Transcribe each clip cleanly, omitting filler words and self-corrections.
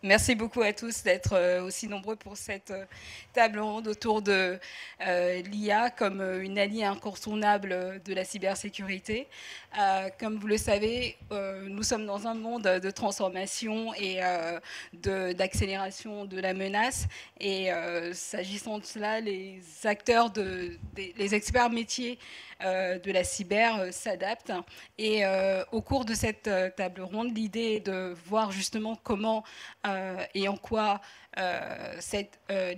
Merci beaucoup à tous d'être aussi nombreux pour cette table ronde autour de l'IA comme une alliée incontournable de la cybersécurité. Comme vous le savez, nous sommes dans un monde de transformation et d'accélération de la menace. Et s'agissant de cela, les acteurs, les experts métiers de la cyber s'adaptent. Et au cours de cette table ronde, l'idée est de voir justement comment et en quoi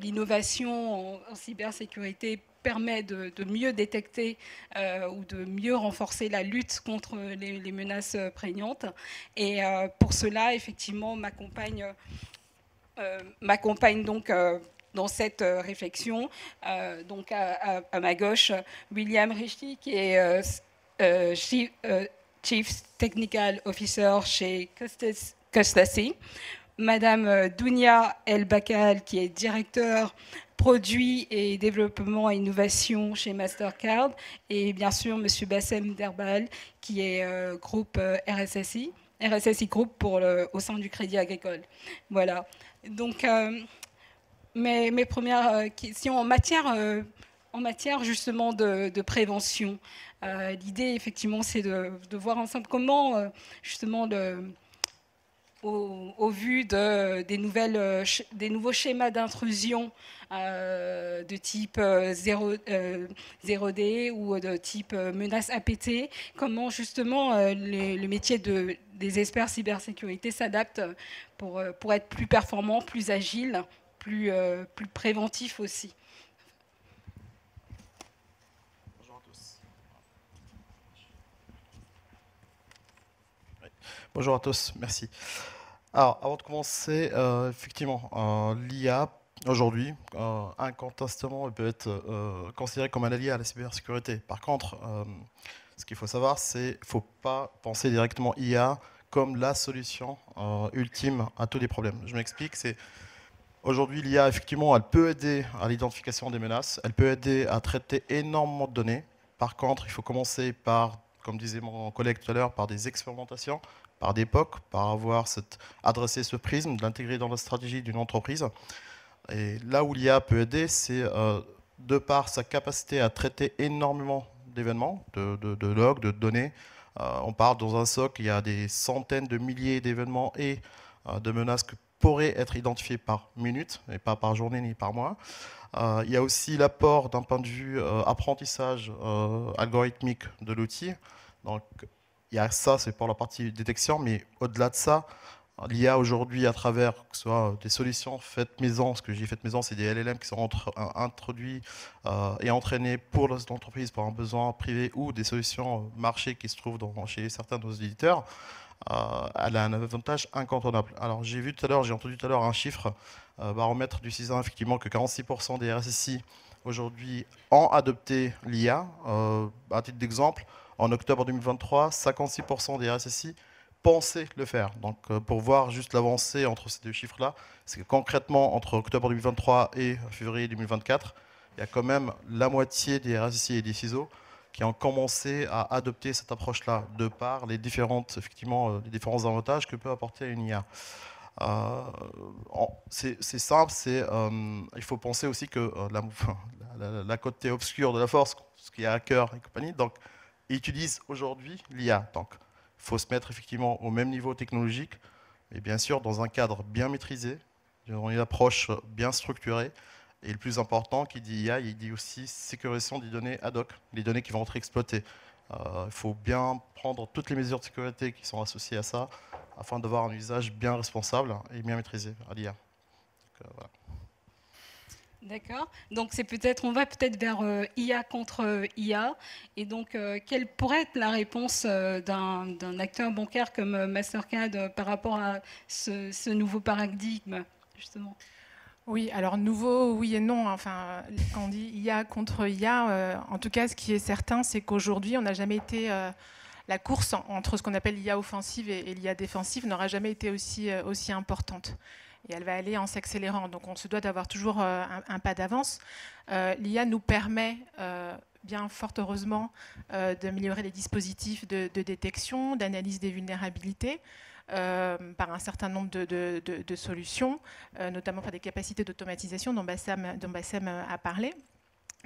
l'innovation en cybersécurité permet de mieux détecter ou de mieux renforcer la lutte contre les menaces prégnantes. Et pour cela, effectivement, m'accompagne donc dans cette réflexion. Donc à ma gauche, William Richie, qui est Chief Technical Officer chez Custasi. Madame Dounia El Bakal, qui est directeur produit et développement et innovation chez Mastercard, et bien sûr Monsieur Bassem Derbal, qui est groupe RSSI Group au sein du Crédit Agricole. Voilà. Donc mes premières questions en matière justement de prévention. L'idée effectivement c'est de voir ensemble comment justement au vu des nouveaux schémas d'intrusion de type 0D ou de type menace APT, comment justement le métier des experts cybersécurité s'adapte pour être plus performant, plus agile, plus préventif aussi. Bonjour à tous. Oui. Bonjour à tous, merci. Alors, avant de commencer, effectivement, l'IA, aujourd'hui, incontestablement, elle peut être considérée comme un allié à la cybersécurité. Par contre, ce qu'il faut savoir, c'est qu'il ne faut pas penser directement IA comme la solution ultime à tous les problèmes. Je m'explique, c'est aujourd'hui, l'IA, effectivement, elle peut aider à l'identification des menaces, elle peut aider à traiter énormément de données. Par contre, il faut commencer par, comme disait mon collègue tout à l'heure, par des expérimentations, par des POC, par adresser ce prisme, de l'intégrer dans la stratégie d'une entreprise. Et là où l'IA peut aider, c'est de par sa capacité à traiter énormément d'événements, de logs, de données. On parle dans un SOC, il y a des centaines de milliers d'événements et de menaces que pourraient être identifiées par minute, et pas par journée ni par mois. Il y a aussi l'apport d'un point de vue apprentissage algorithmique de l'outil. Donc, il y a ça, c'est pour la partie détection, mais au-delà de ça, l'IA aujourd'hui, à travers que ce soit des solutions faites maison, ce que j'ai fait maison, c'est des LLM qui sont introduits et entraînés pour l'entreprise pour un besoin privé ou des solutions marché qui se trouvent chez certains de nos éditeurs. Elle a un avantage incontournable. Alors j'ai entendu tout à l'heure un chiffre, baromètre du CISA, effectivement, que 46% des RSSI aujourd'hui ont adopté l'IA. À titre d'exemple, en octobre 2023, 56% des RSSI pensaient le faire. Donc pour voir juste l'avancée entre ces deux chiffres-là, c'est que concrètement, entre octobre 2023 et février 2024, il y a quand même la moitié des RSSI et des CISO qui ont commencé à adopter cette approche-là, de par les différents avantages que peut apporter une IA. C'est simple, il faut penser aussi que la côté obscure de la force, ce qui est hacker et compagnie, donc, utilise aujourd'hui l'IA. Donc, il faut se mettre effectivement au même niveau technologique, mais bien sûr dans un cadre bien maîtrisé, dans une approche bien structurée. Et le plus important, qui dit IA, il dit aussi sécurisation des données ad hoc, les données qui vont être exploitées. Il faut bien prendre toutes les mesures de sécurité qui sont associées à ça, afin d'avoir un usage bien responsable et bien maîtrisé à l'IA. Voilà. D'accord. Donc on va peut-être vers IA contre IA. Et donc, quelle pourrait être la réponse d'un acteur bancaire comme Mastercard par rapport à ce nouveau paradigme, justement? Oui, alors nouveau, oui et non. Enfin, quand on dit IA contre IA, en tout cas, ce qui est certain, c'est qu'aujourd'hui, on n'a jamais été... la course entre ce qu'on appelle l'IA offensive et l'IA défensive n'aura jamais été aussi importante. Et elle va aller en s'accélérant. Donc on se doit d'avoir toujours un pas d'avance. L'IA nous permet, bien fort heureusement, d'améliorer les dispositifs de détection, d'analyse des vulnérabilités. par un certain nombre de solutions, notamment par des capacités d'automatisation dont Bassem a parlé,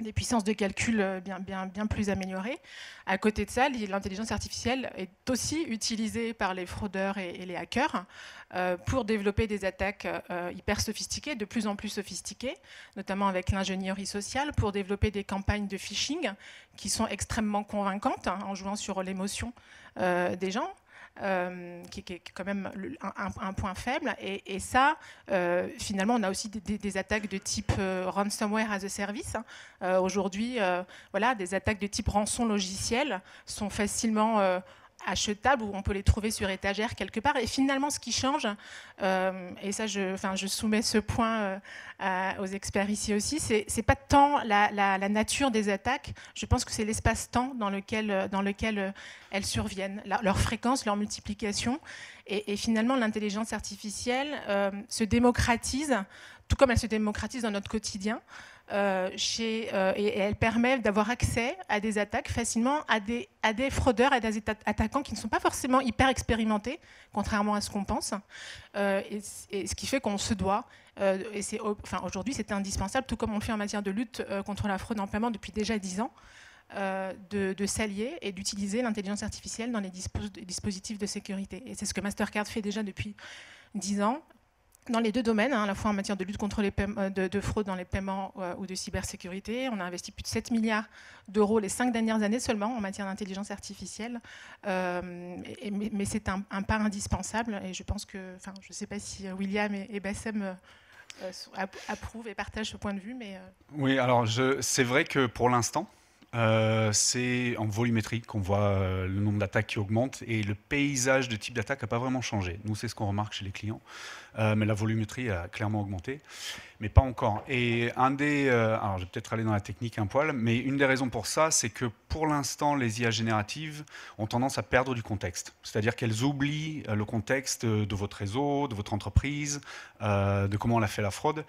des puissances de calcul bien plus améliorées. À côté de ça, l'intelligence artificielle est aussi utilisée par les fraudeurs et les hackers pour développer des attaques hyper sophistiquées, de plus en plus sophistiquées, notamment avec l'ingénierie sociale, pour développer des campagnes de phishing qui sont extrêmement convaincantes, en jouant sur l'émotion des gens. Qui est quand même un point faible. Et ça, finalement, on a aussi des attaques de type ransomware as a service. Aujourd'hui, voilà, des attaques de type rançon logiciel sont facilement achetables, ou on peut les trouver sur étagère quelque part. Et finalement, ce qui change, et ça, je soumets ce point aux experts ici aussi, c'est pas tant la nature des attaques, je pense que c'est l'espace-temps dans lequel elles surviennent, leur fréquence, leur multiplication. Et finalement, l'intelligence artificielle se démocratise, tout comme elle se démocratise dans notre quotidien. Et elle permet d'avoir accès à des attaques facilement à des fraudeurs, à des attaquants qui ne sont pas forcément hyper expérimentés, contrairement à ce qu'on pense. Et ce qui fait qu'on se doit, aujourd'hui c'est indispensable, tout comme on le fait en matière de lutte contre la fraude en paiement depuis déjà 10 ans, de s'allier et d'utiliser l'intelligence artificielle dans les dispositifs de sécurité. Et c'est ce que Mastercard fait déjà depuis 10 ans. Dans les deux domaines, à la fois en matière de lutte contre les de fraude dans les paiements ou de cybersécurité. On a investi plus de 7 milliards d'euros les 5 dernières années seulement en matière d'intelligence artificielle. Mais c'est un pas indispensable. Et je pense que, je ne sais pas si William et Bassem approuvent et partagent ce point de vue. Mais Oui, alors c'est vrai que pour l'instant, c'est en volumétrie qu'on voit le nombre d'attaques qui augmente, et le paysage de type d'attaque n'a pas vraiment changé. Nous, c'est ce qu'on remarque chez les clients. Mais la volumétrie a clairement augmenté, mais pas encore. Et alors je vais peut-être aller dans la technique un poil, mais une des raisons pour ça, c'est que pour l'instant, les IA génératives ont tendance à perdre du contexte. C'est-à-dire qu'elles oublient le contexte de votre réseau, de votre entreprise, de comment on a fait la fraude.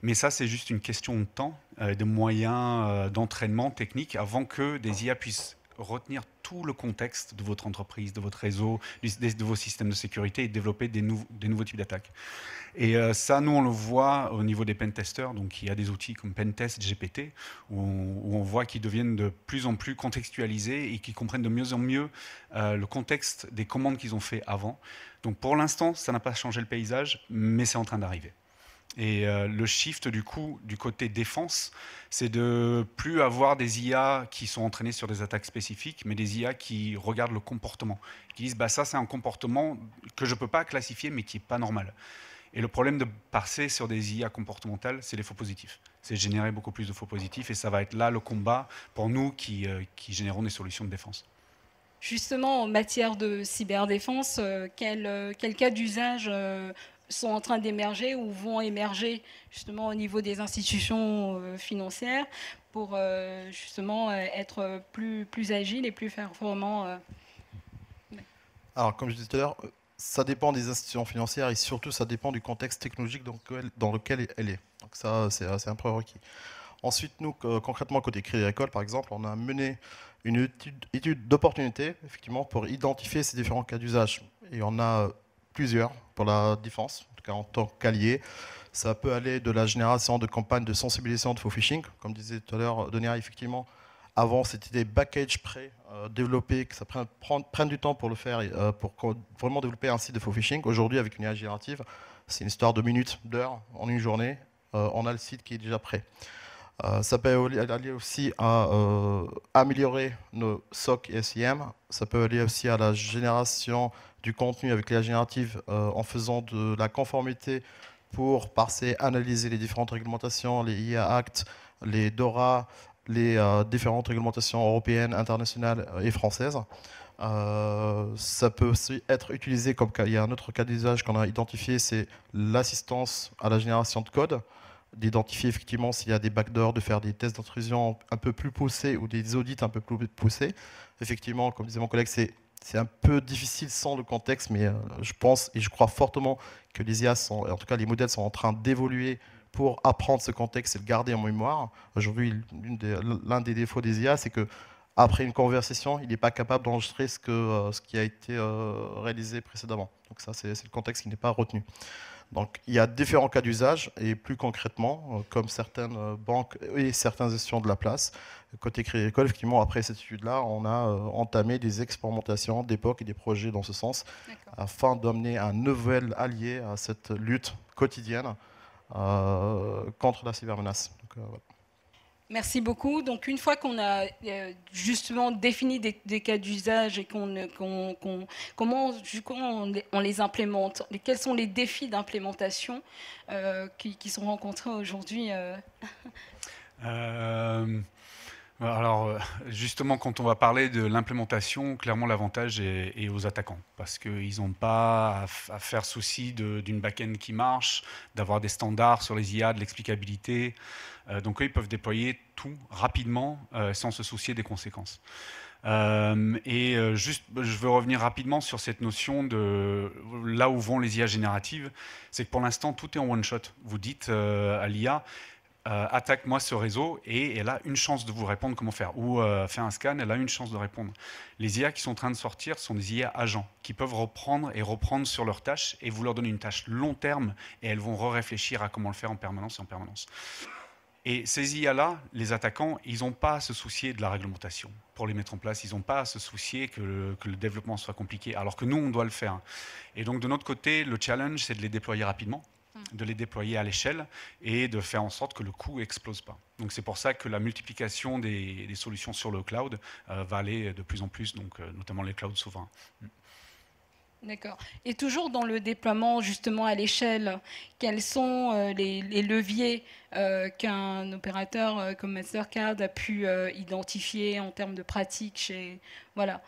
Mais ça, c'est juste une question de temps, de moyens d'entraînement technique, avant que des IA puissent retenir tout le contexte de votre entreprise, de votre réseau, de vos systèmes de sécurité, et développer des nouveaux types d'attaques. Et ça, nous, on le voit au niveau des pentesters. Donc, il y a des outils comme Pentest, GPT, où on voit qu'ils deviennent de plus en plus contextualisés et qu'ils comprennent de mieux en mieux le contexte des commandes qu'ils ont fait avant. Donc, pour l'instant, ça n'a pas changé le paysage, mais c'est en train d'arriver. Et le shift du coup du côté défense, c'est de plus avoir des IA qui sont entraînées sur des attaques spécifiques, mais des IA qui regardent le comportement, qui disent ça c'est un comportement que je ne peux pas classifier mais qui n'est pas normal. Et le problème de passer sur des IA comportementales, c'est les faux positifs. C'est générer beaucoup plus de faux positifs, et ça va être là le combat pour nous qui générons des solutions de défense. Justement, en matière de cyberdéfense, quel cas d'usage sont en train d'émerger ou vont émerger justement au niveau des institutions financières pour justement être plus agiles et plus performants. Alors, comme je disais tout à l'heure, ça dépend des institutions financières et surtout ça dépend du contexte technologique dans lequel elle est. Donc ça, c'est un prérequis. Ensuite, nous, concrètement, côté Crédit Agricole, par exemple, on a mené une étude d'opportunité, effectivement, pour identifier ces différents cas d'usage. Et on a plusieurs pour la défense, en tout cas en tant qu'allié. Ça peut aller de la génération de campagnes de sensibilisation de faux phishing, comme disait tout à l'heure Dunia, effectivement. Avant, c'était des packages pré-développés, que ça prenne du temps pour le faire, pour vraiment développer un site de faux phishing. Aujourd'hui, avec une IA générative, c'est une histoire de minutes, d'heures, en une journée, on a le site qui est déjà prêt. Ça peut aller aussi à améliorer nos SOC et SIM. Ça peut aller aussi à la génération du contenu avec l'IA générative en faisant de la conformité pour parser, analyser les différentes réglementations, les IA Act, les DORA, les différentes réglementations européennes, internationales et françaises. Ça peut aussi être utilisé comme il y a un autre cas d'usage qu'on a identifié, c'est l'assistance à la génération de code, d'identifier effectivement s'il y a des backdoors, de faire des tests d'intrusion un peu plus poussés ou des audits un peu plus poussés. Effectivement, comme disait mon collègue, c'est un peu difficile sans le contexte, mais je pense et je crois fortement que les IA en tout cas les modèles sont en train d'évoluer pour apprendre ce contexte et le garder en mémoire. Aujourd'hui, l'un des défauts des IA, c'est que après une conversation, il n'est pas capable d'enregistrer ce qui a été réalisé précédemment. Donc ça, c'est le contexte qui n'est pas retenu. Donc il y a différents cas d'usage, et plus concrètement, comme certaines banques et certaines gestions de la place, côté Crédit Agricole, effectivement, après cette étude-là, on a entamé des expérimentations d'époque et des projets dans ce sens, afin d'amener un nouvel allié à cette lutte quotidienne contre la cybermenace. Donc, voilà. Merci beaucoup. Donc, une fois qu'on a justement défini des cas d'usage et comment on les implémente, quels sont les défis d'implémentation qui sont rencontrés aujourd'hui Alors, justement, quand on va parler de l'implémentation, clairement, l'avantage est aux attaquants, parce qu'ils n'ont pas à faire souci d'une back-end qui marche, d'avoir des standards sur les IA, de l'explicabilité. Donc, eux, ils peuvent déployer tout rapidement, sans se soucier des conséquences. Juste, je veux revenir rapidement sur cette notion de là où vont les IA génératives. C'est que pour l'instant, tout est en one-shot. Vous dites à l'IA, attaque-moi ce réseau, et elle a une chance de vous répondre comment faire. Ou fais un scan, elle a une chance de répondre. Les IA qui sont en train de sortir sont des IA agents, qui peuvent reprendre sur leurs tâches, et vous leur donnez une tâche long terme, et elles vont réfléchir à comment le faire en permanence et en permanence. Et ces IA-là, les attaquants, ils n'ont pas à se soucier de la réglementation pour les mettre en place. Ils n'ont pas à se soucier que le développement soit compliqué, alors que nous, on doit le faire. Et donc, de notre côté, le challenge, c'est de les déployer rapidement, de les déployer à l'échelle et de faire en sorte que le coût n'explose pas. Donc, c'est pour ça que la multiplication des solutions sur le cloud va aller de plus en plus, donc, notamment les clouds souverains. D'accord. Et toujours dans le déploiement justement à l'échelle, quels sont les leviers qu'un opérateur comme Mastercard a pu identifier en termes de pratique voilà.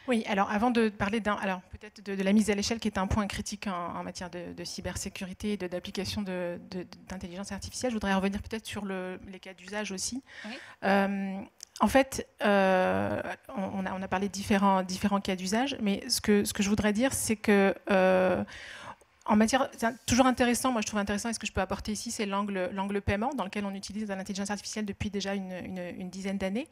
Oui, alors avant de parler peut-être de la mise à l'échelle, qui est un point critique en matière de cybersécurité et d'application d'intelligence artificielle, je voudrais revenir peut-être sur les cas d'usage aussi. Oui. En fait, on a parlé de différents cas d'usage, mais ce que je voudrais dire, c'est que en matière, c'est toujours intéressant, moi je trouve intéressant, et ce que je peux apporter ici, c'est l'angle paiement, dans lequel on utilise l'intelligence artificielle depuis déjà une dizaine d'années.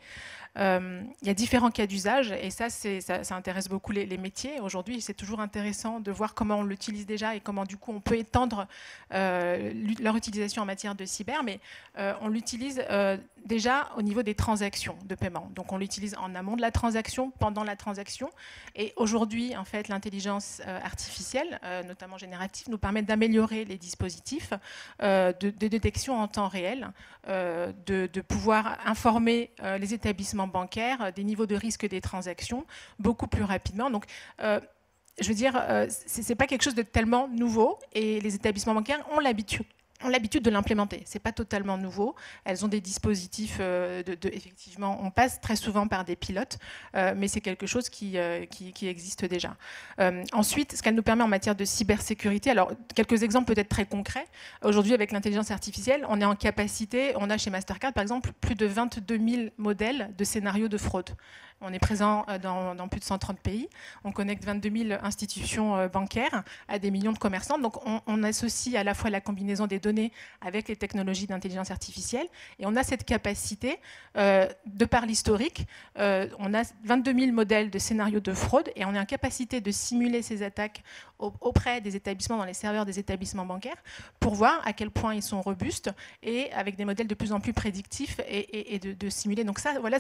Il y a différents cas d'usage, et ça intéresse beaucoup les métiers. Aujourd'hui, c'est toujours intéressant de voir comment on l'utilise déjà et comment du coup on peut étendre leur utilisation en matière de cyber, mais on l'utilise déjà au niveau des transactions de paiement. Donc on l'utilise en amont de la transaction, pendant la transaction, et aujourd'hui, en fait, l'intelligence artificielle, notamment générative, nous permet d'améliorer les dispositifs de détection en temps réel, de pouvoir informer les établissements bancaires des niveaux de risque des transactions beaucoup plus rapidement. Donc, je veux dire, ce n'est pas quelque chose de tellement nouveau, et les établissements bancaires ont l'habitude de l'implémenter. Ce n'est pas totalement nouveau. Elles ont des dispositifs, effectivement, on passe très souvent par des pilotes, mais c'est quelque chose qui existe déjà. Ensuite, ce qu'elle nous permet en matière de cybersécurité, alors quelques exemples peut-être très concrets. Aujourd'hui, avec l'intelligence artificielle, on est en capacité, on a chez Mastercard, par exemple, plus de 22 000 modèles de scénarios de fraude. On est présent dans plus de 130 pays. On connecte 22 000 institutions bancaires à des millions de commerçants. Donc, on associe à la fois la combinaison des données avec les technologies d'intelligence artificielle. Et on a cette capacité, de par l'historique, on a 22 000 modèles de scénarios de fraude, et on est en capacité de simuler ces attaques auprès des établissements, dans les serveurs des établissements bancaires, pour voir à quel point ils sont robustes, et avec des modèles de plus en plus prédictifs, et de simuler. Donc ça, voilà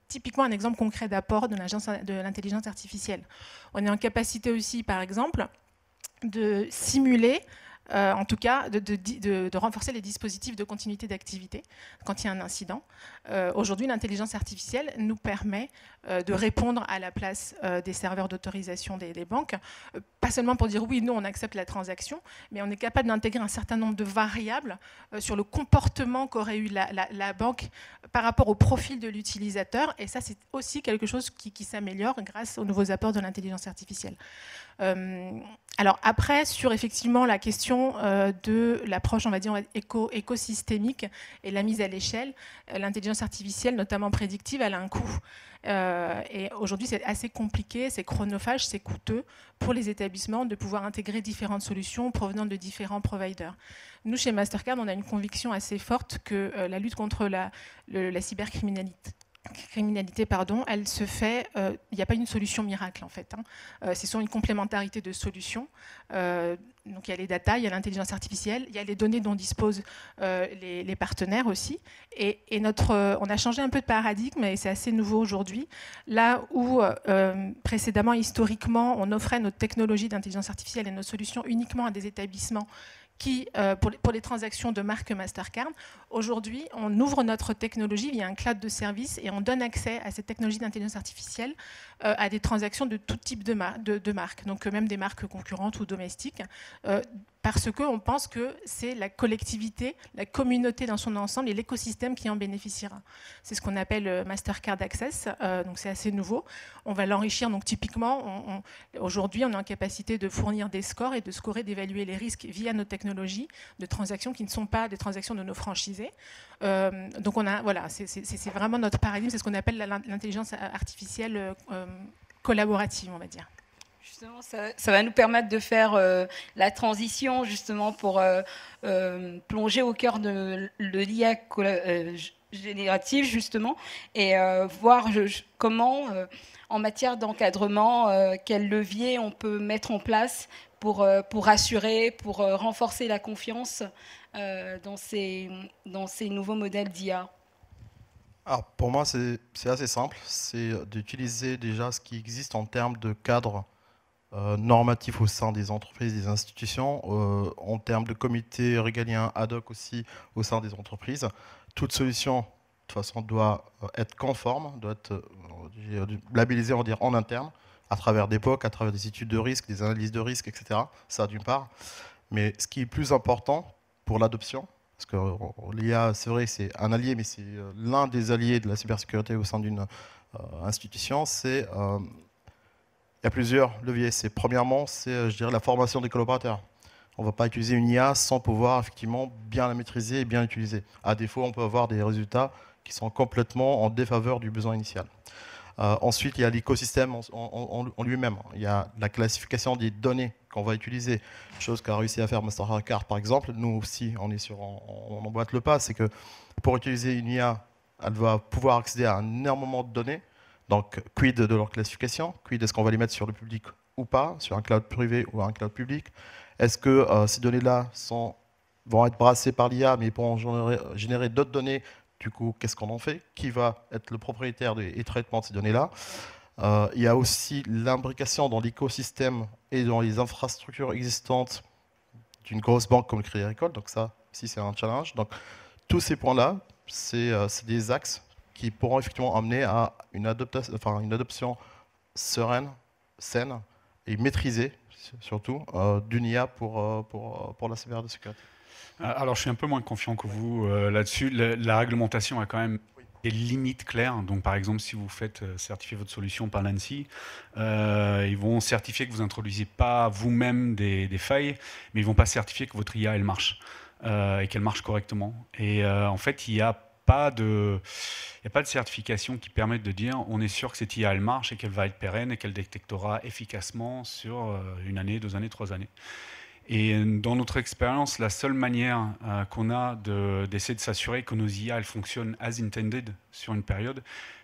typiquement un exemple concret d'apport de l'intelligence artificielle. On est en capacité aussi, par exemple, de simuler, en tout cas, de renforcer les dispositifs de continuité d'activité quand il y a un incident. Aujourd'hui, l'intelligence artificielle nous permet de répondre à la place des serveurs d'autorisation des banques, pas seulement pour dire oui, nous, on accepte la transaction, mais on est capable d'intégrer un certain nombre de variables sur le comportement qu'aurait eu la banque par rapport au profil de l'utilisateur, et ça, c'est aussi quelque chose qui s'améliore grâce aux nouveaux apports de l'intelligence artificielle. Alors après, sur effectivement la question de l'approche, on va dire, écosystémique et la mise à l'échelle, l'intelligence artificielle, notamment prédictive, elle a un coût. Et aujourd'hui, c'est assez compliqué, c'est chronophage, c'est coûteux pour les établissements de pouvoir intégrer différentes solutions provenant de différents providers. Nous, chez Mastercard, on a une conviction assez forte que la lutte contre la cybercriminalité elle se fait, il n'y a pas une solution miracle en fait. Ce sont une complémentarité de solutions. Donc il y a les data, il y a l'intelligence artificielle, il y a les données dont disposent les partenaires aussi. Et on a changé un peu de paradigme et c'est assez nouveau aujourd'hui. Là où précédemment, historiquement, on offrait notre technologie d'intelligence artificielle et nos solutions uniquement à des établissements qui, pour les transactions de marque Mastercard, aujourd'hui, on ouvre notre technologie via un cloud de services et on donne accès à cette technologie d'intelligence artificielle à des transactions de tout type de marques, donc même des marques concurrentes ou domestiques, parce qu'on pense que c'est la collectivité, la communauté dans son ensemble et l'écosystème qui en bénéficiera. C'est ce qu'on appelle Mastercard Access, donc c'est assez nouveau. On va l'enrichir, donc typiquement, aujourd'hui, on est en capacité de fournir des scores et de scorer, d'évaluer les risques via nos technologies de transactions qui ne sont pas des transactions de nos franchisés. Donc voilà, c'est vraiment notre paradigme, c'est ce qu'on appelle l'intelligence artificielle collaborative, on va dire. Justement, ça va nous permettre de faire la transition justement pour plonger au cœur de l'IA générative justement et voir comment, en matière d'encadrement, quels leviers on peut mettre en place pour assurer, pour renforcer la confiance dans ces nouveaux modèles d'IA. Alors, pour moi, c'est assez simple. C'est d'utiliser déjà ce qui existe en termes de cadre normatif au sein des entreprises, des institutions, en termes de comités régaliens ad hoc aussi au sein des entreprises. Toute solution, de toute façon, doit être conforme, doit être labellisée, on va dire, en interne, à travers des POC, à travers des études de risque, des analyses de risque, etc. Ça, d'une part. Mais ce qui est plus important pour l'adoption, parce que l'IA, c'est vrai, c'est un allié, mais c'est l'un des alliés de la cybersécurité au sein d'une institution, c'est... il y a plusieurs leviers. Premièrement, c'est, je dirais, la formation des collaborateurs. On ne va pas utiliser une IA sans pouvoir effectivement bien la maîtriser et bien l'utiliser. À défaut, on peut avoir des résultats qui sont complètement en défaveur du besoin initial. Ensuite, il y a l'écosystème en lui-même. Il y a la classification des données qu'on va utiliser, chose qu'a réussi à faire Mastercard par exemple. Nous aussi, on emboîte le pas, c'est que pour utiliser une IA, elle va pouvoir accéder à un énormément de données. Donc, quid de leur classification? Quid est-ce qu'on va les mettre sur le public ou pas, sur un cloud privé ou un cloud public? Est-ce que ces données-là vont être brassées par l'IA, mais pourront générer d'autres données? Du coup, qu'est-ce qu'on en fait? Qui va être le propriétaire et traitement de ces données-là? Il y a aussi l'imbrication dans l'écosystème et dans les infrastructures existantes d'une grosse banque comme le Crédit Agricole. Donc ça, si c'est un challenge. Donc, tous ces points-là, c'est des axes qui pourront effectivement amener à une adoption sereine, saine et maîtrisée, surtout, d'une IA pour la cybersécurité. Alors, je suis un peu moins confiant que vous là-dessus. La réglementation a quand même des limites claires. Donc, par exemple, si vous faites certifier votre solution par l'ANSSI, ils vont certifier que vous n'introduisez pas vous-même des failles, mais ils ne vont pas certifier que votre IA, elle marche et qu'elle marche correctement. Et en fait, il n'y a pas de certification qui permette de dire on est sûr que cette IA elle marche et qu'elle va être pérenne et qu'elle détectera efficacement sur une année, 2 années, 3 années. Et dans notre expérience, la seule manière qu'on a d'essayer de s'assurer que nos IA elles fonctionnent as intended sur une période,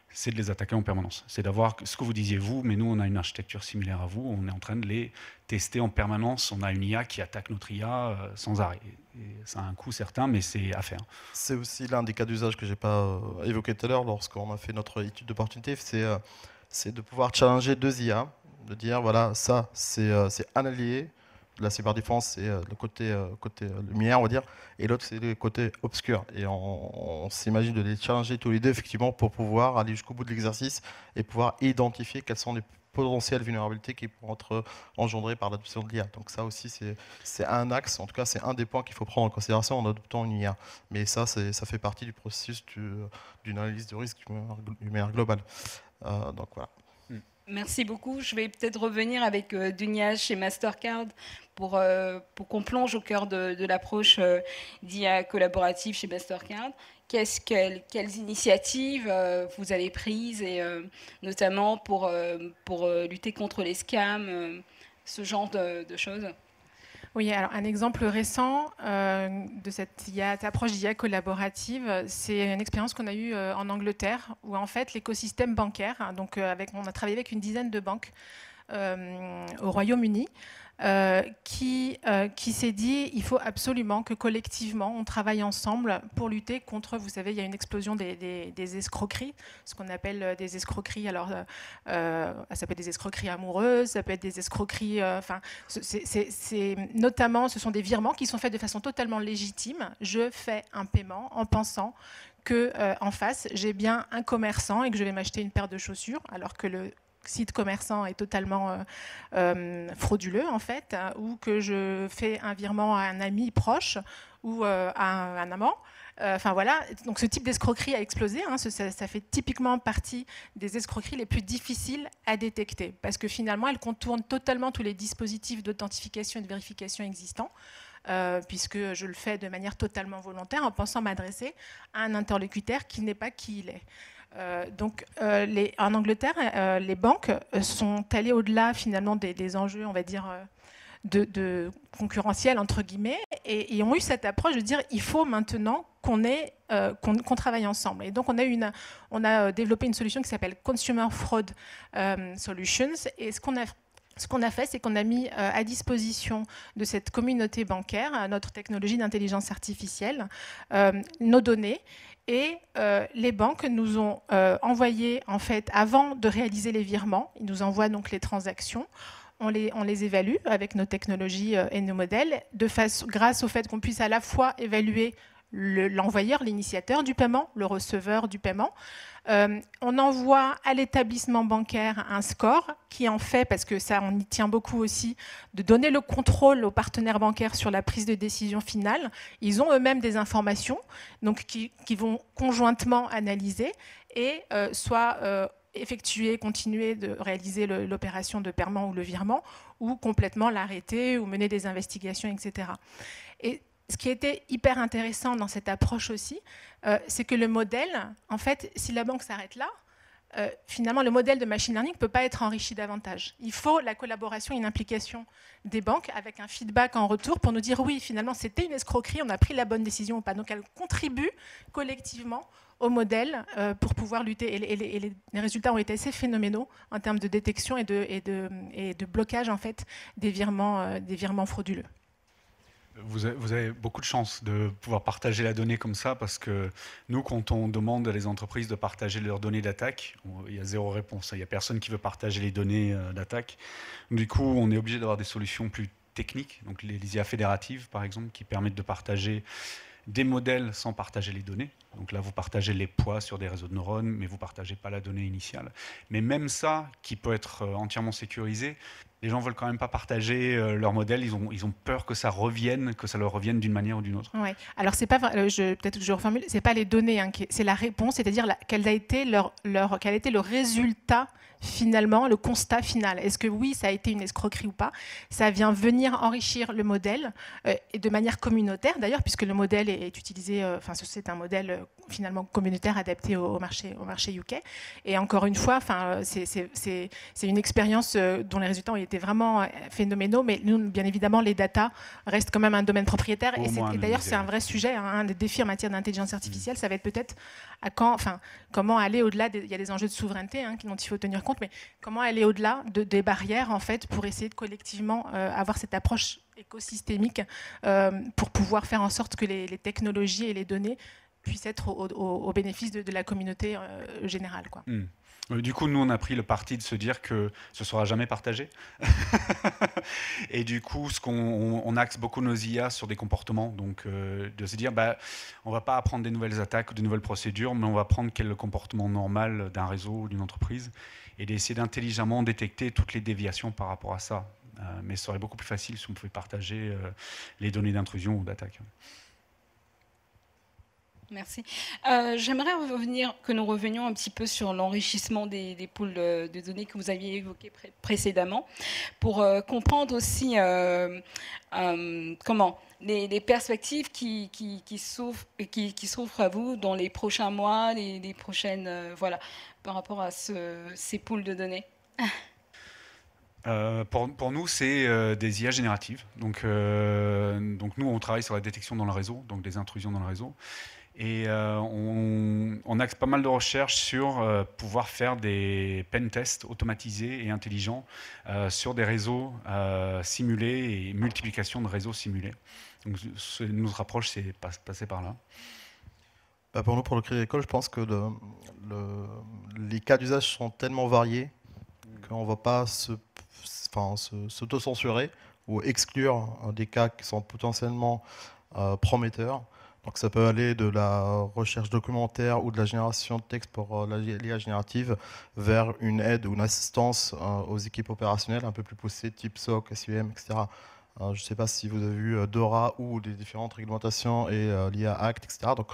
c'est de les attaquer en permanence. C'est d'avoir ce que vous disiez vous, mais nous on a une architecture similaire à vous, on est en train de les tester en permanence. On a une IA qui attaque notre IA sans arrêt. Et ça a un coût certain, mais c'est à faire. C'est aussi l'un des cas d'usage que je n'ai pas évoqué tout à l'heure lorsqu'on a fait notre étude d'opportunité, c'est de pouvoir challenger 2 IA, de dire voilà, ça c'est un allié. La cyberdéfense, c'est le côté lumière, on va dire, et l'autre, c'est le côté obscur. Et on s'imagine de les challenger tous les deux, effectivement, pour pouvoir aller jusqu'au bout de l'exercice et pouvoir identifier quelles sont les potentielles vulnérabilités qui pourront être engendrées par l'adoption de l'IA. Donc ça aussi, c'est un axe, en tout cas, c'est un des points qu'il faut prendre en considération en adoptant une IA. Mais ça fait partie du processus d'une analyse de risque d'une manière globale. Donc voilà. Merci beaucoup. Je vais peut-être revenir avec Dunia chez Mastercard pour qu'on plonge au cœur de l'approche d'IA collaborative chez Mastercard. Quelles initiatives vous avez prises, et notamment pour lutter contre les scams, ce genre de choses? Oui, alors un exemple récent de cette approche d'IA collaborative, c'est une expérience qu'on a eue en Angleterre, où en fait l'écosystème bancaire, hein, donc on a travaillé avec une dizaine de banques au Royaume-Uni, qui s'est dit il faut absolument que collectivement on travaille ensemble pour lutter contre, vous savez, il y a une explosion des escroqueries, ce qu'on appelle des escroqueries. Alors, ça peut être des escroqueries amoureuses, ça peut être des escroqueries. Notamment, ce sont des virements qui sont faits de façon totalement légitime. Je fais un paiement en pensant que en face j'ai bien un commerçant et que je vais m'acheter une paire de chaussures, alors que le site commerçant est totalement frauduleux en fait, ou que je fais un virement à un ami proche ou à un amant. Enfin voilà, donc ce type d'escroquerie a explosé, hein, ça fait typiquement partie des escroqueries les plus difficiles à détecter, parce que finalement elles contournent totalement tous les dispositifs d'authentification et de vérification existants. Puisque je le fais de manière totalement volontaire en pensant m'adresser à un interlocuteur qui n'est pas qui il est. En Angleterre, les banques sont allées au-delà finalement des enjeux, on va dire, de concurrentiels entre guillemets, et ont eu cette approche de dire il faut maintenant qu'on travaille ensemble. Et donc on a développé une solution qui s'appelle Consumer Fraud Solutions. Et ce qu'on a fait, c'est qu'on a mis à disposition de cette communauté bancaire, notre technologie d'intelligence artificielle, nos données. Et les banques nous ont envoyé, en fait, avant de réaliser les virements, ils nous envoient donc les transactions. On les évalue avec nos technologies et nos modèles, grâce au fait qu'on puisse à la fois évaluer l'envoyeur, l'initiateur du paiement, le receveur du paiement. On envoie à l'établissement bancaire un score qui en fait, parce que ça on y tient beaucoup aussi, de donner le contrôle aux partenaires bancaires sur la prise de décision finale. Ils ont eux-mêmes des informations donc, qui vont conjointement analyser et soit effectuer, continuer de réaliser l'opération de paiement ou le virement, ou complètement l'arrêter ou mener des investigations, etc. Et ce qui était hyper intéressant dans cette approche aussi, c'est que le modèle, en fait, si la banque s'arrête là, finalement, le modèle de machine learning ne peut pas être enrichi davantage. Il faut la collaboration et une implication des banques avec un feedback en retour pour nous dire oui, finalement, c'était une escroquerie, on a pris la bonne décision ou pas. Donc, elles contribuent collectivement au modèle pour pouvoir lutter. Et les résultats ont été assez phénoménaux en termes de détection et de blocage en fait, des virements frauduleux. Vous avez beaucoup de chance de pouvoir partager la donnée comme ça, parce que nous, quand on demande à les entreprises de partager leurs données d'attaque, il y a zéro réponse. Il n'y a personne qui veut partager les données d'attaque. Du coup, on est obligé d'avoir des solutions plus techniques, donc les IA fédératives, par exemple, qui permettent de partager des modèles sans partager les données. Donc là, vous partagez les poids sur des réseaux de neurones, mais vous ne partagez pas la donnée initiale. Mais même ça, qui peut être entièrement sécurisé, les gens ne veulent quand même pas partager leur modèle. Ils ont peur que ça leur revienne d'une manière ou d'une autre. Ouais. Alors, c'est pas, peut-être que je reformule, c'est pas les données, hein, c'est la réponse, c'est-à-dire quel a été le résultat finalement, le constat final. Est-ce que oui, ça a été une escroquerie ou pas? Ça vient venir enrichir le modèle et de manière communautaire d'ailleurs, puisque le modèle est utilisé, c'est un modèle finalement communautaire adapté au marché UK. Et encore une fois, c'est une expérience dont les résultats ont été vraiment phénoménaux, mais nous, bien évidemment, les datas restent quand même un domaine propriétaire. Et d'ailleurs, c'est un vrai sujet, hein, un des défis en matière d'intelligence artificielle, ça va être peut-être comment aller au-delà. Il y a des enjeux de souveraineté dont il faut tenir compte, mais comment aller au-delà des barrières en fait pour essayer de collectivement avoir cette approche écosystémique pour pouvoir faire en sorte que les technologies et les données puissent être au bénéfice de la communauté générale, quoi. Du coup, nous, on a pris le parti de se dire que ce ne sera jamais partagé. Et du coup, on axe beaucoup nos IA sur des comportements. Donc, de se dire, on ne va pas apprendre des nouvelles attaques ou de nouvelles procédures, mais on va apprendre quel est le comportement normal d'un réseau ou d'une entreprise et d'essayer d'intelligemment détecter toutes les déviations par rapport à ça. Mais ce serait beaucoup plus facile si on pouvait partager les données d'intrusion ou d'attaque. Merci. J'aimerais que nous revenions un petit peu sur l'enrichissement des pools de données que vous aviez évoqués précédemment, pour comprendre aussi les perspectives qui s'ouvrent à vous dans les prochains mois, les prochaines, par rapport à ces pools de données. Pour nous, c'est des IA génératives. Donc nous, on travaille sur la détection dans le réseau, donc des intrusions dans le réseau. Et on axe pas mal de recherches sur pouvoir faire des pen tests automatisés et intelligents sur des réseaux simulés et multiplication de réseaux simulés. Donc notre approche, c'est passer par là. Bah, pour nous, pour le Crédit Agricole, je pense que les cas d'usage sont tellement variés qu'on ne va pas s'auto-censurer ou exclure des cas qui sont potentiellement prometteurs. Donc ça peut aller de la recherche documentaire ou de la génération de texte pour l'IA générative vers une aide ou une assistance aux équipes opérationnelles un peu plus poussées, type SOC, SIEM, etc. Je ne sais pas si vous avez vu DORA ou les différentes réglementations et l'IA Act, etc. Donc,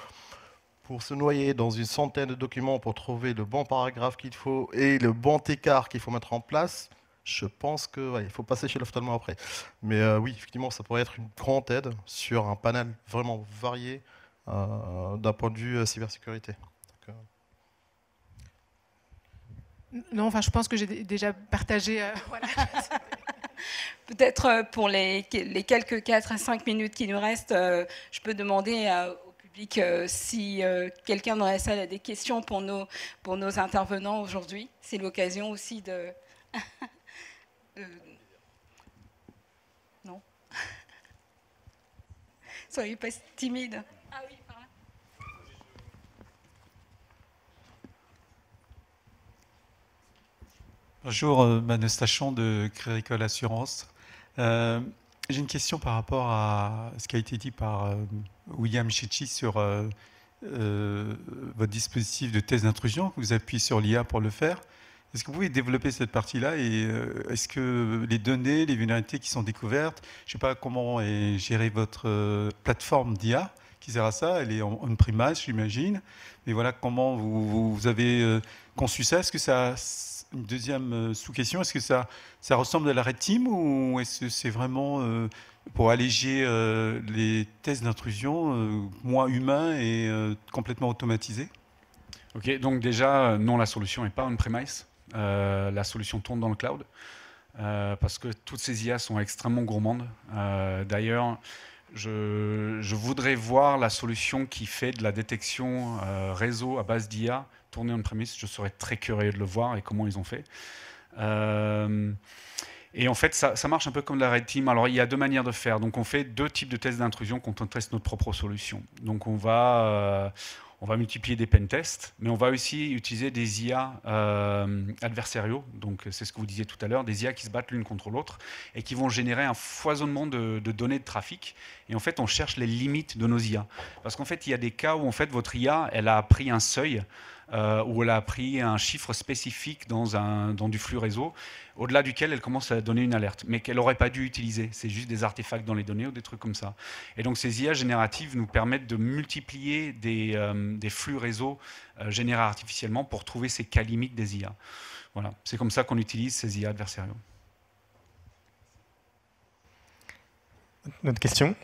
pour se noyer dans une centaine de documents pour trouver le bon paragraphe qu'il faut et le bon écart qu'il faut mettre en place, je pense qu'il faut passer chez l'ophtalmo après. Mais oui, effectivement, ça pourrait être une grande aide sur un panel vraiment varié d'un point de vue cybersécurité. Donc, Non, enfin, je pense que j'ai déjà partagé. Voilà. Peut-être pour les quelques 4 à 5 minutes qui nous restent, je peux demander au public si quelqu'un dans la salle a des questions pour nos intervenants aujourd'hui. C'est l'occasion aussi de... Non. Soyez pas timide. Ah oui, par là. Bonjour, Manus Tachon de Crédit Agricole Assurance. J'ai une question par rapport à ce qui a été dit par William Chichi sur votre dispositif de test d'intrusion. Vous appuyez sur l'IA pour le faire. Est-ce que vous pouvez développer cette partie-là et est-ce que les données, les vulnérabilités qui sont découvertes, je ne sais pas comment est gérée votre plateforme d'IA qui sert à ça, elle est en on-premise, j'imagine. Mais voilà, comment vous avez conçu ça? Est-ce que ça... Une deuxième sous-question, est-ce que ça ressemble à la Red Team ou est-ce que c'est vraiment pour alléger les tests d'intrusion moins humains et complètement automatisés? Ok, donc déjà, non, la solution n'est pas on-premise. La solution tourne dans le cloud parce que toutes ces IA sont extrêmement gourmandes. D'ailleurs, je voudrais voir la solution qui fait de la détection réseau à base d'IA tourner on-premise. Je serais très curieux de le voir et comment ils ont fait. Et en fait, ça marche un peu comme la Red Team. Alors, il y a deux manières de faire. Donc, on fait deux types de tests d'intrusion quand on teste notre propre solution. Donc, on va multiplier des pen tests, mais on va aussi utiliser des IA adversariaux. Donc, c'est ce que vous disiez tout à l'heure, des IA qui se battent l'une contre l'autre et qui vont générer un foisonnement de données de trafic. Et en fait, on cherche les limites de nos IA. Parce qu'en fait, il y a des cas où en fait, votre IA, elle a pris un seuil où elle a pris un chiffre spécifique dans du flux réseau, au-delà duquel elle commence à donner une alerte, mais qu'elle n'aurait pas dû utiliser. C'est juste des artefacts dans les données ou des trucs comme ça. Et donc ces IA génératives nous permettent de multiplier des flux réseau générés artificiellement pour trouver ces cas limites des IA. Voilà. C'est comme ça qu'on utilise ces IA adversariaux. Notre question?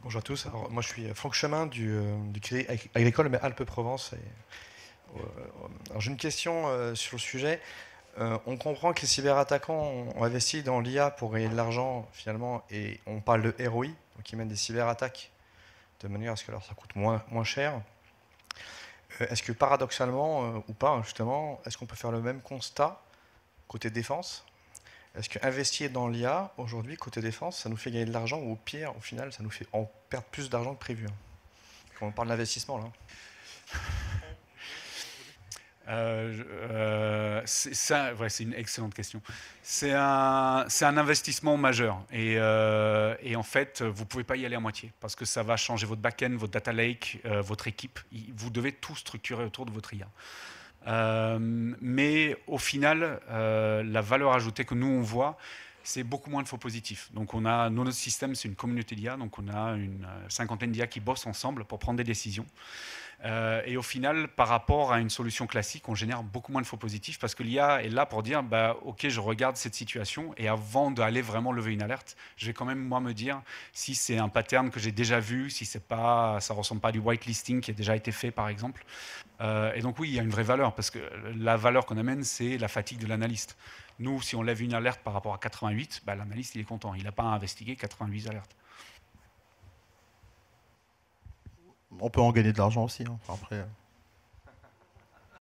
Bonjour à tous. Alors, moi, je suis Franck Chemin du Crédit Agricole, mais Alpes-Provence. Alors, j'ai une question sur le sujet. On comprend que les cyberattaquants ont investi dans l'IA pour gagner de l'argent, finalement, et on parle de ROI, donc ils mènent des cyberattaques de manière à ce que ça coûte moins cher. Est-ce que paradoxalement, ou pas, justement, est-ce qu'on peut faire le même constat côté défense? Est-ce qu'investir dans l'IA, aujourd'hui, côté défense, ça nous fait gagner de l'argent ou au pire, au final, ça nous fait en perdre plus d'argent que prévu? Quand on parle d'investissement, là. C'est une excellente question. C'est un investissement majeur et en fait, vous ne pouvez pas y aller à moitié parce que ça va changer votre back-end, votre data lake, votre équipe. Vous devez tout structurer autour de votre IA. Mais au final, la valeur ajoutée que nous on voit, c'est beaucoup moins de faux positifs. Donc notre système, c'est une communauté d'IA, donc on a une cinquantaine d'IA qui bossent ensemble pour prendre des décisions. Et au final, par rapport à une solution classique, on génère beaucoup moins de faux positifs parce que l'IA est là pour dire bah, ok, je regarde cette situation et avant d'aller vraiment lever une alerte, je vais quand même moi me dire si c'est un pattern que j'ai déjà vu, si c'est pas, ça ressemble pas à du whitelisting qui a déjà été fait par exemple. Et donc oui, il y a une vraie valeur parce que la valeur qu'on amène, c'est la fatigue de l'analyste. Nous, si on lève une alerte par rapport à 88, bah, l'analyste il est content, il n'a pas à investiguer 88 alertes. On peut en gagner de l'argent aussi. Hein. Après.